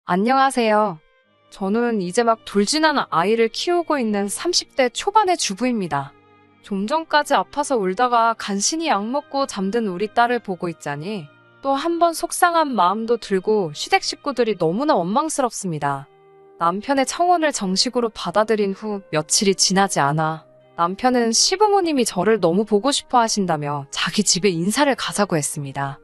안녕하세요. 저는 이제 막 돌진하는 아이를 키우고 있는 30대 초반의 주부입니다. 좀 전까지 아파서 울다가 간신히 약 먹고 잠든 우리 딸을 보고 있자니 또 한 번 속상한 마음도 들고 시댁 식구들이 너무나 원망스럽습니다. 남편의 청혼을 정식으로 받아들인 후 며칠이 지나지 않아 남편은 시부모님이 저를 너무 보고 싶어 하신다며 자기 집에 인사를 가자고 했습니다.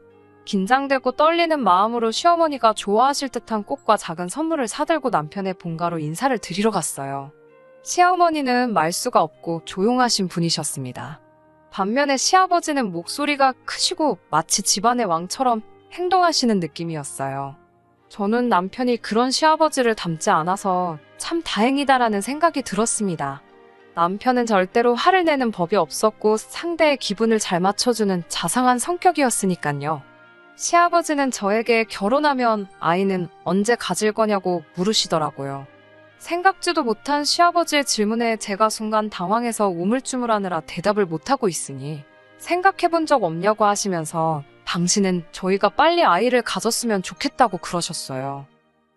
긴장되고 떨리는 마음으로 시어머니가 좋아하실 듯한 꽃과 작은 선물을 사들고 남편의 본가로 인사를 드리러 갔어요. 시어머니는 말수가 없고 조용하신 분이셨습니다. 반면에 시아버지는 목소리가 크시고 마치 집안의 왕처럼 행동하시는 느낌이었어요. 저는 남편이 그런 시아버지를 닮지 않아서 참 다행이다라는 생각이 들었습니다. 남편은 절대로 화를 내는 법이 없었고 상대의 기분을 잘 맞춰주는 자상한 성격이었으니까요. 시아버지는 저에게 결혼하면 아이는 언제 가질 거냐고 물으시더라고요. 생각지도 못한 시아버지의 질문에 제가 순간 당황해서 우물쭈물하느라 대답을 못하고 있으니 생각해본 적 없냐고 하시면서 당신은 저희가 빨리 아이를 가졌으면 좋겠다고 그러셨어요.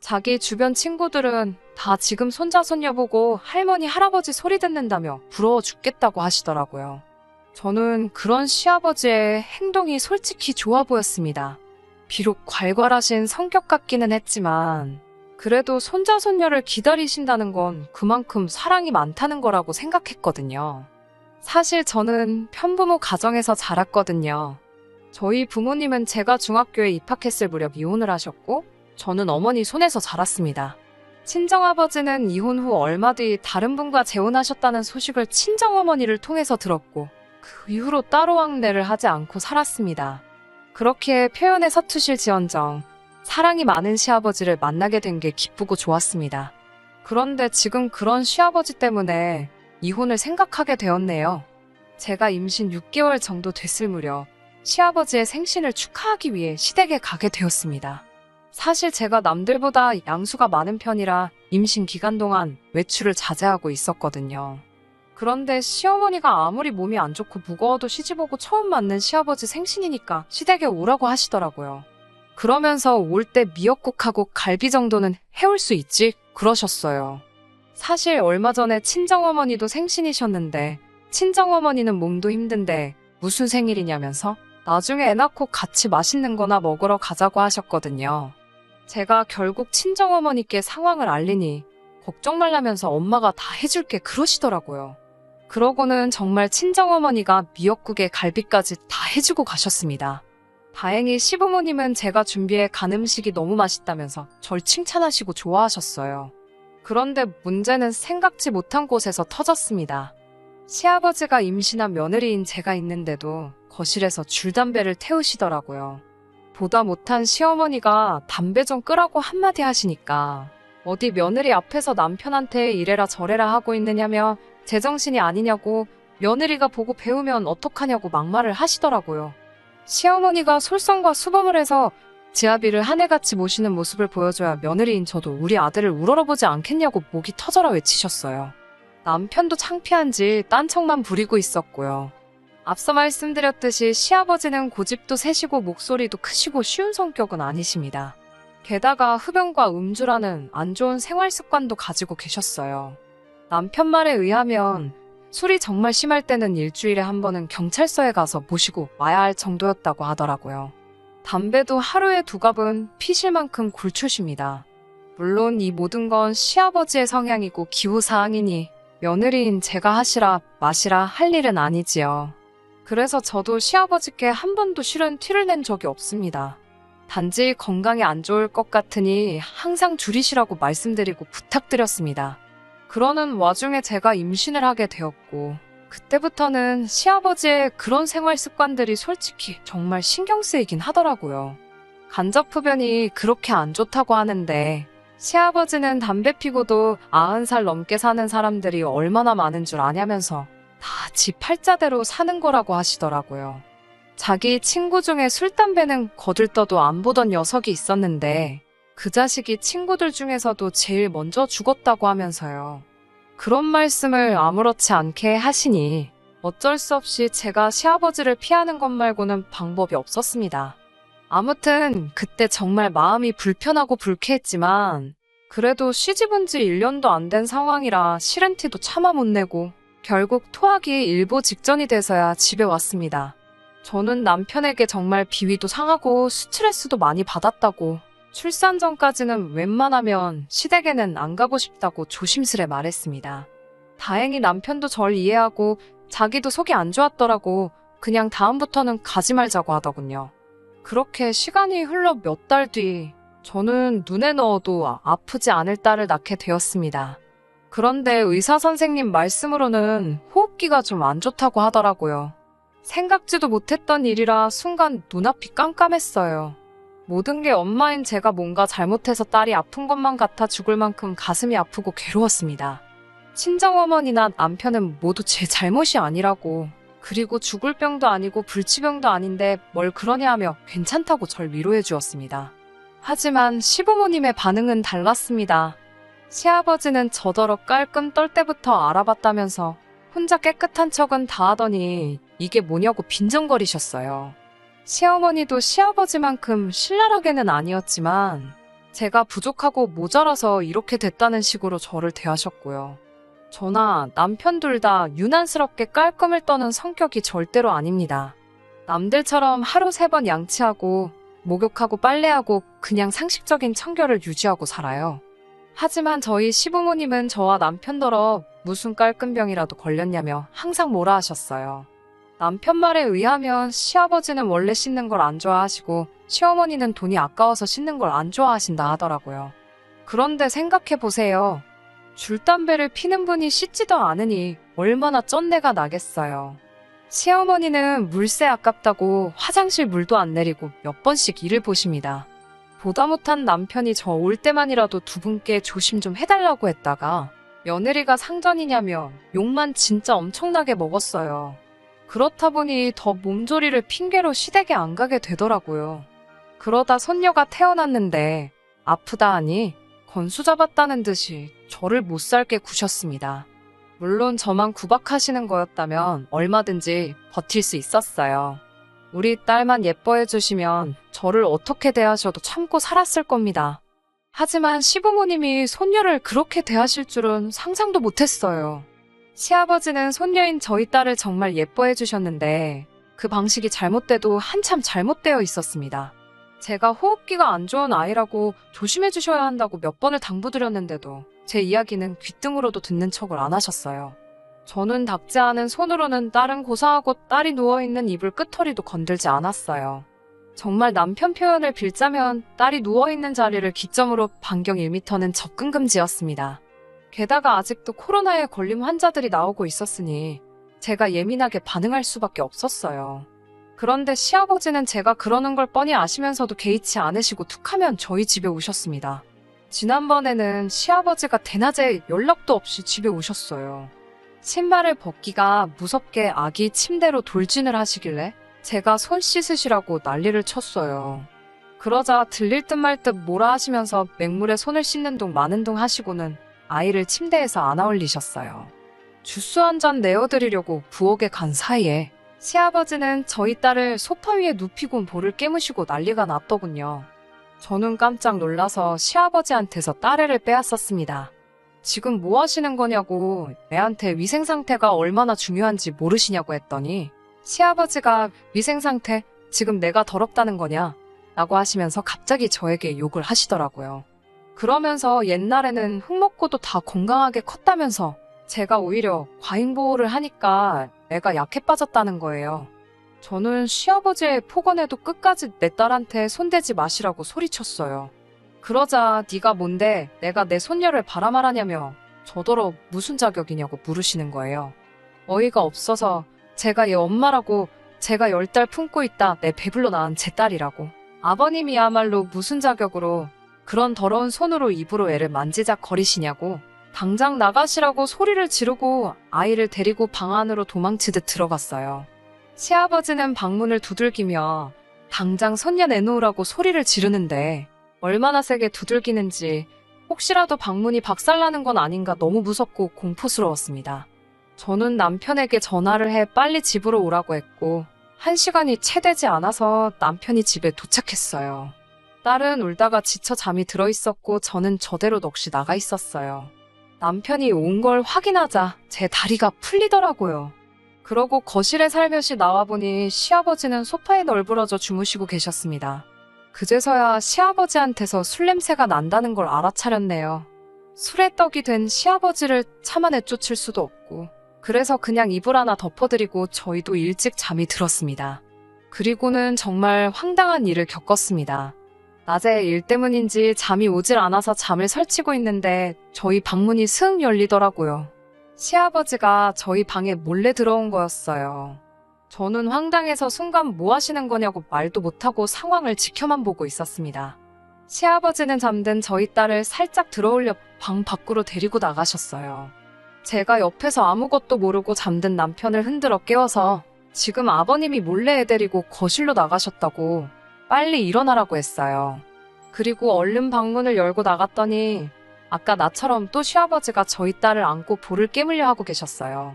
자기 주변 친구들은 다 지금 손자 손녀 보고 할머니 할아버지 소리 듣는다며 부러워 죽겠다고 하시더라고요. 저는 그런 시아버지의 행동이 솔직히 좋아 보였습니다. 비록 괄괄하신 성격 같기는 했지만 그래도 손자 손녀를 기다리신다는 건 그만큼 사랑이 많다는 거라고 생각했거든요. 사실 저는 편부모 가정에서 자랐거든요. 저희 부모님은 제가 중학교에 입학했을 무렵 이혼을 하셨고 저는 어머니 손에서 자랐습니다. 친정아버지는 이혼 후 얼마 뒤 다른 분과 재혼하셨다는 소식을 친정어머니를 통해서 들었고 그 이후로 따로 왕래를 하지 않고 살았습니다. 그렇게 표현에 서투실지언정 사랑이 많은 시아버지를 만나게 된 게 기쁘고 좋았습니다. 그런데 지금 그런 시아버지 때문에 이혼을 생각하게 되었네요. 제가 임신 6개월 정도 됐을 무렵 시아버지의 생신을 축하하기 위해 시댁에 가게 되었습니다. 사실 제가 남들보다 양수가 많은 편이라 임신 기간 동안 외출을 자제하고 있었거든요. 그런데 시어머니가 아무리 몸이 안 좋고 무거워도 시집오고 처음 맞는 시아버지 생신이니까 시댁에 오라고 하시더라고요. 그러면서 올 때 미역국하고 갈비 정도는 해올 수 있지? 그러셨어요. 사실 얼마 전에 친정어머니도 생신이셨는데 친정어머니는 몸도 힘든데 무슨 생일이냐면서 나중에 애 낳고 같이 맛있는 거나 먹으러 가자고 하셨거든요. 제가 결국 친정어머니께 상황을 알리니 걱정 말라면서 엄마가 다 해줄게 그러시더라고요. 그러고는 정말 친정어머니가 미역국에 갈비까지 다 해주고 가셨습니다. 다행히 시부모님은 제가 준비해 간 음식이 너무 맛있다면서 절 칭찬하시고 좋아하셨어요. 그런데 문제는 생각지 못한 곳에서 터졌습니다. 시아버지가 임신한 며느리인 제가 있는데도 거실에서 줄담배를 태우시더라고요. 보다 못한 시어머니가 담배 좀 끄라고 한마디 하시니까 어디 며느리 앞에서 남편한테 이래라 저래라 하고 있느냐며 제정신이 아니냐고 며느리가 보고 배우면 어떡하냐고 막말을 하시더라고요. 시어머니가 솔선과 수범을 해서 지아비를 하늘같이 모시는 모습을 보여줘야 며느리인 저도 우리 아들을 우러러보지 않겠냐고 목이 터져라 외치셨어요. 남편도 창피한지 딴청만 부리고 있었고요. 앞서 말씀드렸듯이 시아버지는 고집도 세시고 목소리도 크시고 쉬운 성격은 아니십니다. 게다가 흡연과 음주라는 안 좋은 생활 습관도 가지고 계셨어요. 남편 말에 의하면 술이 정말 심할 때는 일주일에 한 번은 경찰서에 가서 모시고 와야 할 정도였다고 하더라고요. 담배도 하루에 2갑은 피실 만큼 굴초십니다. 물론 이 모든 건 시아버지의 성향이고 기호사항이니 며느리인 제가 하시라 마시라 할 일은 아니지요. 그래서 저도 시아버지께 한 번도 싫은 티를 낸 적이 없습니다. 단지 건강에 안 좋을 것 같으니 항상 줄이시라고 말씀드리고 부탁드렸습니다. 그러는 와중에 제가 임신을 하게 되었고 그때부터는 시아버지의 그런 생활 습관들이 솔직히 정말 신경 쓰이긴 하더라고요. 간접흡연이 그렇게 안 좋다고 하는데 시아버지는 담배 피고도 90살 넘게 사는 사람들이 얼마나 많은 줄 아냐면서 다 지 팔자대로 사는 거라고 하시더라고요. 자기 친구 중에 술, 담배는 거들떠도 안 보던 녀석이 있었는데 그 자식이 친구들 중에서도 제일 먼저 죽었다고 하면서요. 그런 말씀을 아무렇지 않게 하시니 어쩔 수 없이 제가 시아버지를 피하는 것 말고는 방법이 없었습니다. 아무튼 그때 정말 마음이 불편하고 불쾌했지만 그래도 시집온 지 1년도 안 된 상황이라 싫은 티도 차마 못 내고 결국 토하기 일보 직전이 돼서야 집에 왔습니다. 저는 남편에게 정말 비위도 상하고 스트레스도 많이 받았다고 출산 전까지는 웬만하면 시댁에는 안 가고 싶다고 조심스레 말했습니다. 다행히 남편도 절 이해하고 자기도 속이 안 좋았더라고 그냥 다음부터는 가지 말자고 하더군요. 그렇게 시간이 흘러 몇 달 뒤 저는 눈에 넣어도 아프지 않을 딸을 낳게 되었습니다. 그런데 의사 선생님 말씀으로는 호흡기가 좀 안 좋다고 하더라고요. 생각지도 못했던 일이라 순간 눈앞이 깜깜했어요. 모든 게 엄마인 제가 뭔가 잘못해서 딸이 아픈 것만 같아 죽을 만큼 가슴이 아프고 괴로웠습니다. 친정어머니나 남편은 모두 제 잘못이 아니라고 그리고 죽을 병도 아니고 불치병도 아닌데 뭘 그러냐 하며 괜찮다고 절 위로해 주었습니다. 하지만 시부모님의 반응은 달랐습니다. 시아버지는 저더러 깔끔 떨 때부터 알아봤다면서 혼자 깨끗한 척은 다 하더니 이게 뭐냐고 빈정거리셨어요. 시어머니도 시아버지만큼 신랄하게는 아니었지만 제가 부족하고 모자라서 이렇게 됐다는 식으로 저를 대하셨고요. 저나 남편 둘 다 유난스럽게 깔끔을 떠는 성격이 절대로 아닙니다. 남들처럼 하루 3번 양치하고 목욕하고 빨래하고 그냥 상식적인 청결을 유지하고 살아요. 하지만 저희 시부모님은 저와 남편더러 무슨 깔끔병이라도 걸렸냐며 항상 뭐라 하셨어요. 남편 말에 의하면 시아버지는 원래 씻는 걸 안 좋아하시고 시어머니는 돈이 아까워서 씻는 걸 안 좋아하신다 하더라고요. 그런데 생각해보세요. 줄담배를 피는 분이 씻지도 않으니 얼마나 쩐내가 나겠어요. 시어머니는 물세 아깝다고 화장실 물도 안 내리고 몇 번씩 일을 보십니다. 보다 못한 남편이 저 올 때만이라도 두 분께 조심 좀 해달라고 했다가 며느리가 상전이냐며 욕만 진짜 엄청나게 먹었어요. 그렇다 보니 더 몸조리를 핑계로 시댁에 안 가게 되더라고요. 그러다 손녀가 태어났는데 아프다 하니 건수 잡았다는 듯이 저를 못 살게 구셨습니다. 물론 저만 구박하시는 거였다면 얼마든지 버틸 수 있었어요. 우리 딸만 예뻐해 주시면 저를 어떻게 대하셔도 참고 살았을 겁니다. 하지만 시부모님이 손녀를 그렇게 대하실 줄은 상상도 못했어요. 시아버지는 손녀인 저희 딸을 정말 예뻐해 주셨는데 그 방식이 잘못돼도 한참 잘못되어 있었습니다. 제가 호흡기가 안 좋은 아이라고 조심해 주셔야 한다고 몇 번을 당부드렸는데도 제 이야기는 귓등으로도 듣는 척을 안 하셨어요. 저는 닿지 않은 손으로는 딸은 고사하고 딸이 누워있는 이불 끝터리도 건들지 않았어요. 정말 남편 표현을 빌자면 딸이 누워있는 자리를 기점으로 반경 1m는 접근 금지였습니다. 게다가 아직도 코로나에 걸린 환자들이 나오고 있었으니 제가 예민하게 반응할 수밖에 없었어요. 그런데 시아버지는 제가 그러는 걸 뻔히 아시면서도 개의치 않으시고 툭하면 저희 집에 오셨습니다. 지난번에는 시아버지가 대낮에 연락도 없이 집에 오셨어요. 신발을 벗기가 무섭게 아기 침대로 돌진을 하시길래 제가 손 씻으시라고 난리를 쳤어요. 그러자 들릴 듯 말 듯 뭐라 하시면서 맹물에 손을 씻는 둥 마는 둥 하시고는 아이를 침대에서 안아 올리셨어요. 주스 한 잔 내어드리려고 부엌에 간 사이에 시아버지는 저희 딸을 소파 위에 눕히고 볼을 깨무시고 난리가 났더군요. 저는 깜짝 놀라서 시아버지한테서 딸애를 빼앗았습니다. 지금 뭐 하시는 거냐고 애한테 위생 상태가 얼마나 중요한지 모르시냐고 했더니 시아버지가 위생 상태 지금 내가 더럽다는 거냐 라고 하시면서 갑자기 저에게 욕을 하시더라고요. 그러면서 옛날에는 흙 먹고도 다 건강하게 컸다면서 제가 오히려 과잉 보호를 하니까 애가 약해 빠졌다는 거예요. 저는 시아버지의 폭언에도 끝까지 내 딸한테 손대지 마시라고 소리쳤어요. 그러자 네가 뭔데 내가 내 손녀를 바라말하냐며 저더러 무슨 자격이냐고 물으시는 거예요. 어이가 없어서 제가 얘 엄마라고 제가 10달 품고 있다 내 배불러 낳은 제 딸이라고 아버님이야말로 무슨 자격으로 그런 더러운 손으로 입으로 애를 만지작거리시냐고 당장 나가시라고 소리를 지르고 아이를 데리고 방 안으로 도망치듯 들어갔어요. 시아버지는 방문을 두들기며 당장 손녀 내놓으라고 소리를 지르는데 얼마나 세게 두들기는지 혹시라도 방문이 박살나는 건 아닌가 너무 무섭고 공포스러웠습니다. 저는 남편에게 전화를 해 빨리 집으로 오라고 했고 1시간이 채 되지 않아서 남편이 집에 도착했어요. 딸은 울다가 지쳐 잠이 들어 있었고 저는 저대로 넋이 나가 있었어요. 남편이 온 걸 확인하자 제 다리가 풀리더라고요. 그러고 거실에 살며시 나와보니 시아버지는 소파에 널브러져 주무시고 계셨습니다. 그제서야 시아버지한테서 술 냄새가 난다는 걸 알아차렸네요. 술에 떡이 된 시아버지를 차마 내쫓을 수도 없고 그래서 그냥 이불 하나 덮어드리고 저희도 일찍 잠이 들었습니다. 그리고는 정말 황당한 일을 겪었습니다. 낮에 일 때문인지 잠이 오질 않아서 잠을 설치고 있는데 저희 방문이 스흥 열리더라고요. 시아버지가 저희 방에 몰래 들어온 거였어요. 저는 황당해서 순간 뭐 하시는 거냐고 말도 못하고 상황을 지켜만 보고 있었습니다. 시아버지는 잠든 저희 딸을 살짝 들어올려 방 밖으로 데리고 나가셨어요. 제가 옆에서 아무것도 모르고 잠든 남편을 흔들어 깨워서 지금 아버님이 몰래 애 데리고 거실로 나가셨다고 빨리 일어나라고 했어요. 그리고 얼른 방문을 열고 나갔더니 아까 나처럼 또 시아버지가 저희 딸을 안고 볼을 깨물려 하고 계셨어요.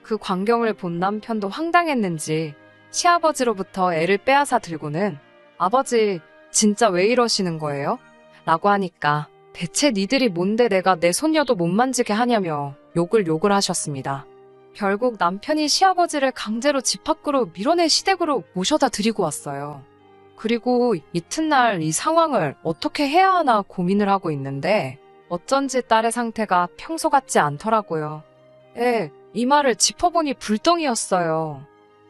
그 광경을 본 남편도 황당했는지 시아버지로부터 애를 빼앗아 들고는 아버지 진짜 왜 이러시는 거예요? 라고 하니까 대체 니들이 뭔데 내가 내 손녀도 못 만지게 하냐며 욕을 하셨습니다. 결국 남편이 시아버지를 강제로 집 밖으로 밀어내 시댁으로 모셔다 드리고 왔어요. 그리고 이튿날 이 상황을 어떻게 해야 하나 고민을 하고 있는데 어쩐지 딸의 상태가 평소 같지 않더라고요. 이 말을 짚어보니 불똥이었어요.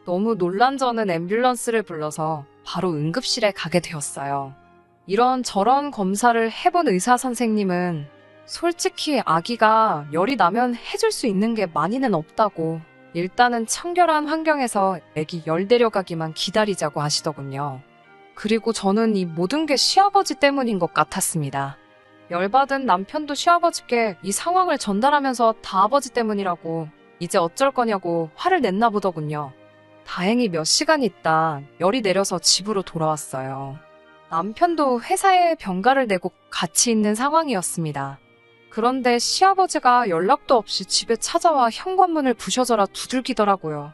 너무 놀란 저는 앰뷸런스를 불러서 바로 응급실에 가게 되었어요. 이런저런 검사를 해본 의사 선생님은 솔직히 아기가 열이 나면 해줄 수 있는 게 많이는 없다고 일단은 청결한 환경에서 아기 열 데려가기만 기다리자고 하시더군요. 그리고 저는 이 모든 게 시아버지 때문인 것 같았습니다. 열받은 남편도 시아버지께 이 상황을 전달하면서 다 아버지 때문이라고 이제 어쩔 거냐고 화를 냈나 보더군요. 다행히 몇 시간 있다 열이 내려서 집으로 돌아왔어요. 남편도 회사에 병가를 내고 같이 있는 상황이었습니다. 그런데 시아버지가 연락도 없이 집에 찾아와 현관문을 부셔져라 두들기더라고요.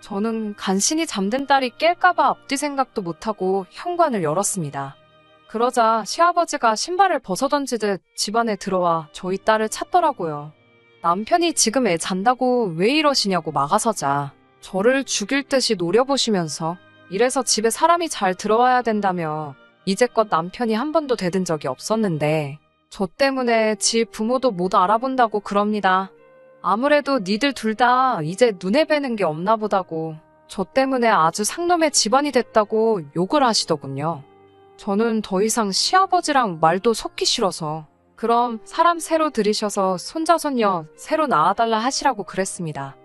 저는 간신히 잠든 딸이 깰까봐 앞뒤 생각도 못하고 현관을 열었습니다. 그러자 시아버지가 신발을 벗어던지듯 집 안에 들어와 저희 딸을 찾더라고요. 남편이 지금 애 잔다고 왜 이러시냐고 막아서자 저를 죽일 듯이 노려보시면서 이래서 집에 사람이 잘 들어와야 된다며 이제껏 남편이 한 번도 대든 적이 없었는데 저 때문에 지 부모도 못 알아본다고 그럽니다. 아무래도 니들 둘 다 이제 눈에 뵈는 게 없나 보다고 저 때문에 아주 상놈의 집안이 됐다고 욕을 하시더군요. 저는 더 이상 시아버지랑 말도 섞기 싫어서 그럼 사람 새로 들이셔서 손자 손녀 새로 낳아달라 하시라고 그랬습니다.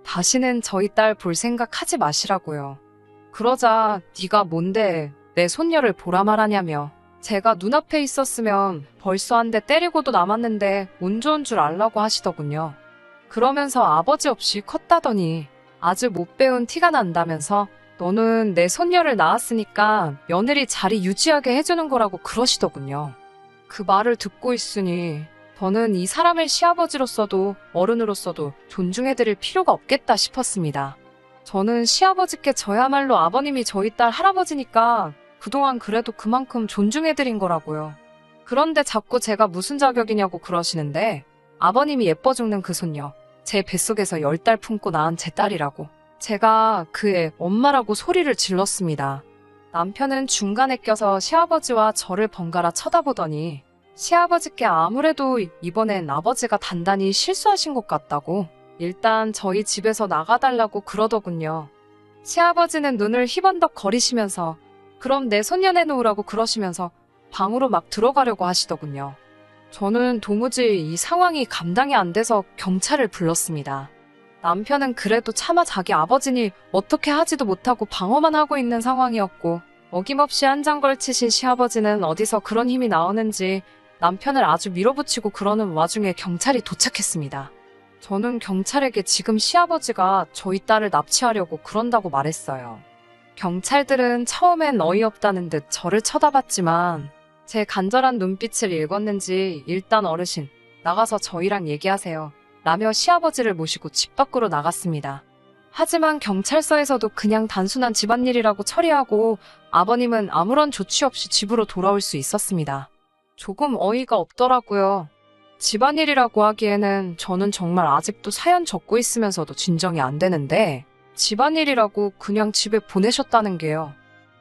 다시는 저희 딸 볼 생각 하지 마시라고요. 그러자 네가 뭔데 내 손녀를 보라 말하냐며 제가 눈앞에 있었으면 벌써 한 대 때리고도 남았는데 운 좋은 줄 알라고 하시더군요. 그러면서 아버지 없이 컸다더니 아주 못 배운 티가 난다면서 너는 내 손녀를 낳았으니까 며느리 자리 유지하게 해주는 거라고 그러시더군요. 그 말을 듣고 있으니 저는 이 사람을 시아버지로서도 어른으로서도 존중해드릴 필요가 없겠다 싶었습니다. 저는 시아버지께 저야말로 아버님이 저희 딸 할아버지니까 그동안 그래도 그만큼 존중해드린 거라고요. 그런데 자꾸 제가 무슨 자격이냐고 그러시는데 아버님이 예뻐 죽는 그 손녀 제 뱃속에서 10달 품고 낳은 제 딸이라고 제가 그의 엄마라고 소리를 질렀습니다. 남편은 중간에 껴서 시아버지와 저를 번갈아 쳐다보더니 시아버지께 아무래도 이번엔 아버지가 단단히 실수하신 것 같다고 일단 저희 집에서 나가달라고 그러더군요. 시아버지는 눈을 희번덕 거리시면서 그럼 내 손녀 내놓으라고 그러시면서 방으로 막 들어가려고 하시더군요. 저는 도무지 이 상황이 감당이 안 돼서 경찰을 불렀습니다. 남편은 그래도 차마 자기 아버지니 어떻게 하지도 못하고 방어만 하고 있는 상황이었고 어김없이 한 장 걸치신 시아버지는 어디서 그런 힘이 나오는지 남편을 아주 밀어붙이고 그러는 와중에 경찰이 도착했습니다. 저는 경찰에게 지금 시아버지가 저희 딸을 납치하려고 그런다고 말했어요. 경찰들은 처음엔 어이없다는 듯 저를 쳐다봤지만 제 간절한 눈빛을 읽었는지 일단 어르신 나가서 저희랑 얘기하세요 라며 시아버지를 모시고 집 밖으로 나갔습니다. 하지만 경찰서에서도 그냥 단순한 집안일이라고 처리하고 아버님은 아무런 조치 없이 집으로 돌아올 수 있었습니다. 조금 어이가 없더라고요. 집안일이라고 하기에는 저는 정말 아직도 사연 적고 있으면서도 진정이 안 되는데 집안일이라고 그냥 집에 보내셨다는 게요.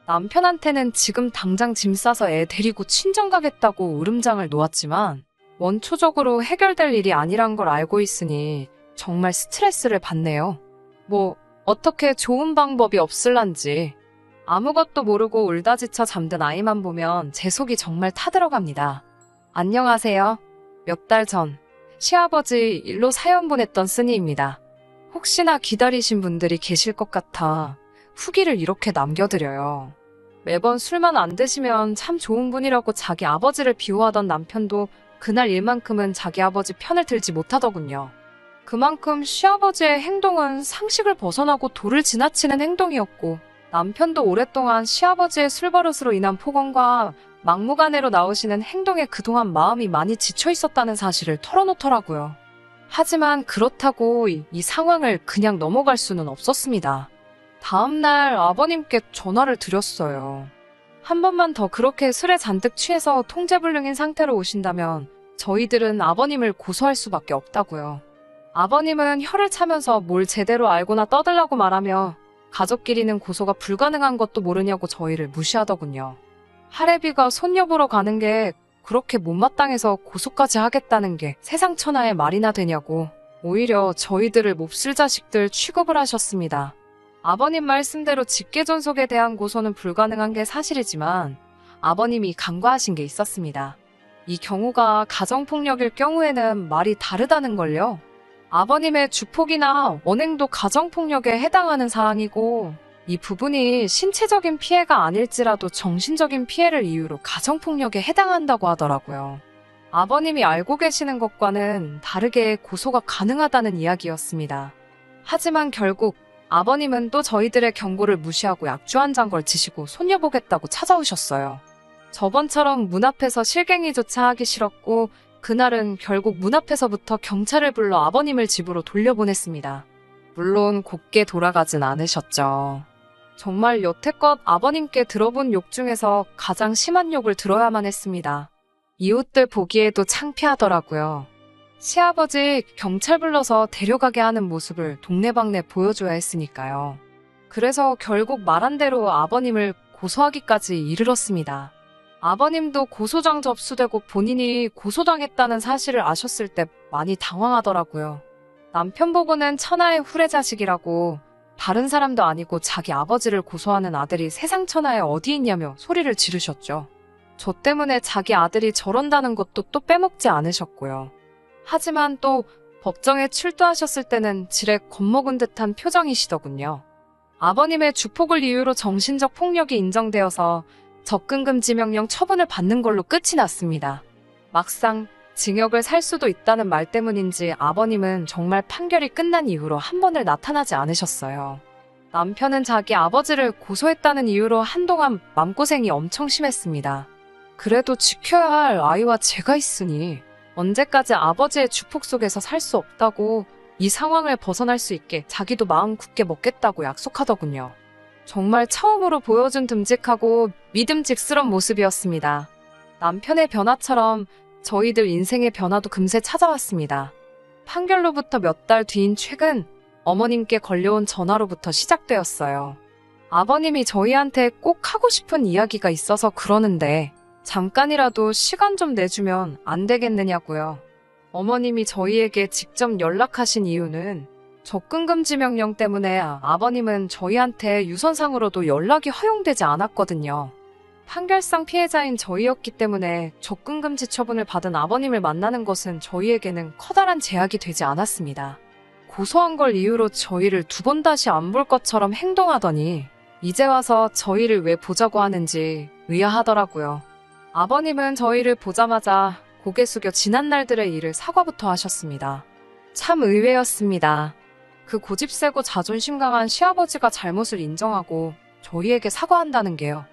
남편한테는 지금 당장 짐 싸서 애 데리고 친정 가겠다고 으름장을 놓았지만 원초적으로 해결될 일이 아니란 걸 알고 있으니 정말 스트레스를 받네요. 뭐 어떻게 좋은 방법이 없을란지. 아무것도 모르고 울다 지쳐 잠든 아이만 보면 제 속이 정말 타들어갑니다. 안녕하세요. 몇 달 전 시아버지 일로 사연 보냈던 쓰니입니다. 혹시나 기다리신 분들이 계실 것 같아 후기를 이렇게 남겨드려요. 매번 술만 안 드시면 참 좋은 분이라고 자기 아버지를 비호하던 남편도 그날 일만큼은 자기 아버지 편을 들지 못하더군요. 그만큼 시아버지의 행동은 상식을 벗어나고 도를 지나치는 행동이었고 남편도 오랫동안 시아버지의 술버릇으로 인한 폭언과 막무가내로 나오시는 행동에 그동안 마음이 많이 지쳐 있었다는 사실을 털어놓더라고요. 하지만 그렇다고 이 상황을 그냥 넘어갈 수는 없었습니다. 다음날 아버님께 전화를 드렸어요. 한 번만 더 그렇게 술에 잔뜩 취해서 통제불능인 상태로 오신다면 저희들은 아버님을 고소할 수밖에 없다고요. 아버님은 혀를 차면서 뭘 제대로 알고나 떠들라고 말하며 가족끼리는 고소가 불가능한 것도 모르냐고 저희를 무시하더군요. 할애비가 손녀 보러 가는 게 그렇게 못마땅해서 고소까지 하겠다는 게 세상 천하의 말이나 되냐고 오히려 저희들을 몹쓸 자식들 취급을 하셨습니다. 아버님 말씀대로 직계존속에 대한 고소는 불가능한 게 사실이지만 아버님이 간과하신 게 있었습니다. 이 경우가 가정폭력일 경우에는 말이 다르다는 걸요. 아버님의 주폭이나 언행도 가정폭력에 해당하는 사항이고 이 부분이 신체적인 피해가 아닐지라도 정신적인 피해를 이유로 가정폭력에 해당한다고 하더라고요. 아버님이 알고 계시는 것과는 다르게 고소가 가능하다는 이야기였습니다. 하지만 결국 아버님은 또 저희들의 경고를 무시하고 약주 한 잔 걸치시고 손녀 보겠다고 찾아오셨어요. 저번처럼 문 앞에서 실갱이조차 하기 싫었고 그날은 결국 문 앞에서부터 경찰을 불러 아버님을 집으로 돌려보냈습니다. 물론 곱게 돌아가진 않으셨죠. 정말 여태껏 아버님께 들어본 욕 중에서 가장 심한 욕을 들어야만 했습니다. 이웃들 보기에도 창피하더라고요. 시아버지 경찰 불러서 데려가게 하는 모습을 동네방네 보여줘야 했으니까요. 그래서 결국 말한 대로 아버님을 고소하기까지 이르렀습니다. 아버님도 고소장 접수되고 본인이 고소당했다는 사실을 아셨을 때 많이 당황하더라고요. 남편 보고는 천하의 후레자식이라고 다른 사람도 아니고 자기 아버지를 고소하는 아들이 세상 천하에 어디 있냐며 소리를 지르셨죠. 저 때문에 자기 아들이 저런다는 것도 또 빼먹지 않으셨고요. 하지만 또 법정에 출두하셨을 때는 지레 겁먹은 듯한 표정이시더군요. 아버님의 주폭을 이유로 정신적 폭력이 인정되어서 접근금지 명령 처분을 받는 걸로 끝이 났습니다. 막상 징역을 살 수도 있다는 말 때문인지 아버님은 정말 판결이 끝난 이후로 한 번을 나타나지 않으셨어요. 남편은 자기 아버지를 고소했다는 이유로 한동안 맘고생이 엄청 심했습니다. 그래도 지켜야 할 아이와 제가 있으니 언제까지 아버지의 주폭 속에서 살 수 없다고 이 상황을 벗어날 수 있게 자기도 마음 굳게 먹겠다고 약속하더군요. 정말 처음으로 보여준 듬직하고 믿음직스러운 모습이었습니다. 남편의 변화처럼 저희들 인생의 변화도 금세 찾아왔습니다. 판결로부터 몇 달 뒤인 최근 어머님께 걸려온 전화로부터 시작되었어요. 아버님이 저희한테 꼭 하고 싶은 이야기가 있어서 그러는데 잠깐이라도 시간 좀 내주면 안 되겠느냐고요. 어머님이 저희에게 직접 연락하신 이유는 접근금지 명령 때문에 아버님은 저희한테 유선상으로도 연락이 허용되지 않았거든요. 판결상 피해자인 저희였기 때문에 접근금지 처분을 받은 아버님을 만나는 것은 저희에게는 커다란 제약이 되지 않았습니다. 고소한 걸 이유로 저희를 두 번 다시 안 볼 것처럼 행동하더니 이제 와서 저희를 왜 보자고 하는지 의아하더라고요. 아버님은 저희를 보자마자 고개 숙여 지난 날들의 일을 사과부터 하셨습니다. 참 의외였습니다. 그 고집세고 자존심 강한 시아버지가 잘못을 인정하고 저희에게 사과한다는 게요.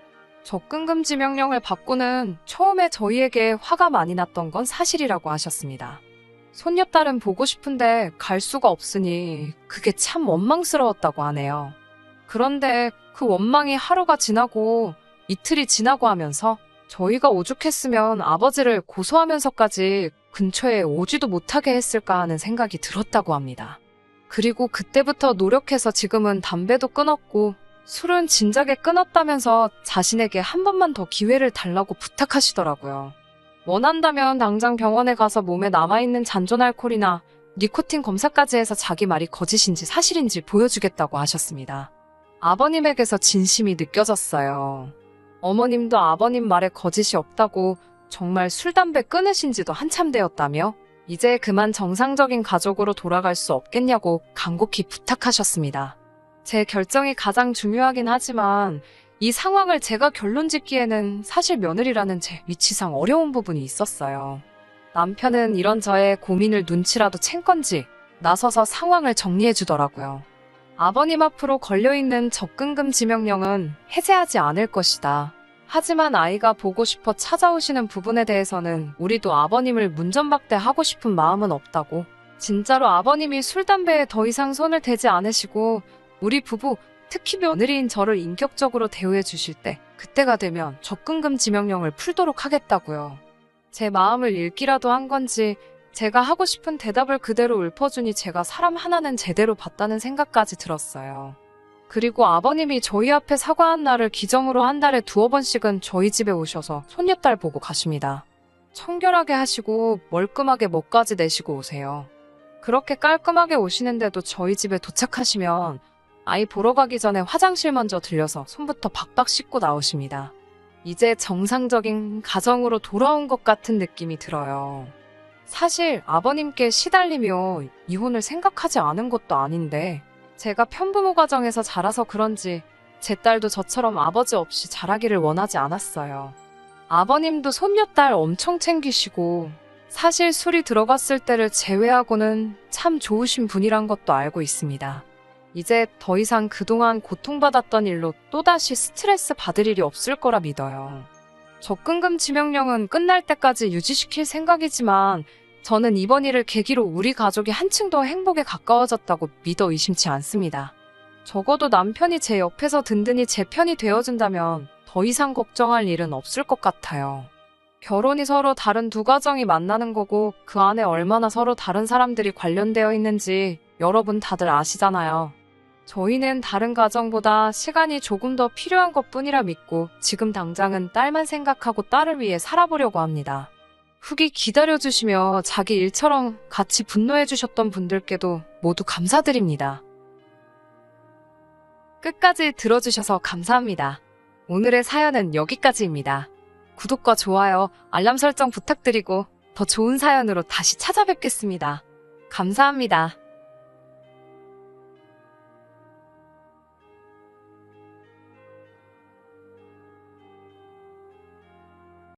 접근금지 명령을 받고는 처음에 저희에게 화가 많이 났던 건 사실이라고 하셨습니다. 손녀딸은 보고 싶은데 갈 수가 없으니 그게 참 원망스러웠다고 하네요. 그런데 그 원망이 하루가 지나고 이틀이 지나고 하면서 저희가 오죽했으면 아버지를 고소하면서까지 근처에 오지도 못하게 했을까 하는 생각이 들었다고 합니다. 그리고 그때부터 노력해서 지금은 담배도 끊었고 술은 진작에 끊었다면서 자신에게 한 번만 더 기회를 달라고 부탁하시더라고요. 원한다면 당장 병원에 가서 몸에 남아있는 잔존 알코올이나 니코틴 검사까지 해서 자기 말이 거짓인지 사실인지 보여주겠다고 하셨습니다. 아버님에게서 진심이 느껴졌어요. 어머님도 아버님 말에 거짓이 없다고 정말 술, 담배 끊으신 지도 한참 되었다며 이제 그만 정상적인 가족으로 돌아갈 수 없겠냐고 간곡히 부탁하셨습니다. 제 결정이 가장 중요하긴 하지만 이 상황을 제가 결론 짓기에는 사실 며느리라는 제 위치상 어려운 부분이 있었어요. 남편은 이런 저의 고민을 눈치라도 챈 건지 나서서 상황을 정리해 주더라고요. 아버님 앞으로 걸려있는 접근금지 명령은 해제하지 않을 것이다. 하지만 아이가 보고 싶어 찾아오시는 부분에 대해서는 우리도 아버님을 문전박대하고 싶은 마음은 없다고. 진짜로 아버님이 술, 담배에 더 이상 손을 대지 않으시고 우리 부부, 특히 며느리인 저를 인격적으로 대우해 주실 때 그때가 되면 접근금지 명령을 풀도록 하겠다고요. 제 마음을 읽기라도 한 건지 제가 하고 싶은 대답을 그대로 읊어주니 제가 사람 하나는 제대로 봤다는 생각까지 들었어요. 그리고 아버님이 저희 앞에 사과한 날을 기점으로 한 달에 2-3번씩은 저희 집에 오셔서 손녀딸 보고 가십니다. 청결하게 하시고 멀끔하게 멋까지 내시고 오세요. 그렇게 깔끔하게 오시는데도 저희 집에 도착하시면 아이 보러 가기 전에 화장실 먼저 들려서 손부터 박박 씻고 나오십니다. 이제 정상적인 가정으로 돌아온 것 같은 느낌이 들어요. 사실 아버님께 시달리며 이혼을 생각하지 않은 것도 아닌데 제가 편부모 가정에서 자라서 그런지 제 딸도 저처럼 아버지 없이 자라기를 원하지 않았어요. 아버님도 손녀딸 엄청 챙기시고 사실 술이 들어갔을 때를 제외하고는 참 좋으신 분이란 것도 알고 있습니다. 이제 더 이상 그동안 고통받았던 일로 또다시 스트레스 받을 일이 없을 거라 믿어요. 접근금지 명령은 끝날 때까지 유지시킬 생각이지만 저는 이번 일을 계기로 우리 가족이 한층 더 행복에 가까워졌다고 믿어 의심치 않습니다. 적어도 남편이 제 옆에서 든든히 제 편이 되어준다면 더 이상 걱정할 일은 없을 것 같아요. 결혼이 서로 다른 두 가정이 만나는 거고 그 안에 얼마나 서로 다른 사람들이 관련되어 있는지 여러분 다들 아시잖아요. 저희는 다른 가정보다 시간이 조금 더 필요한 것뿐이라 믿고 지금 당장은 딸만 생각하고 딸을 위해 살아보려고 합니다. 후기 기다려주시며 자기 일처럼 같이 분노해주셨던 분들께도 모두 감사드립니다. 끝까지 들어주셔서 감사합니다. 오늘의 사연은 여기까지입니다. 구독과 좋아요, 알람 설정 부탁드리고 더 좋은 사연으로 다시 찾아뵙겠습니다. 감사합니다.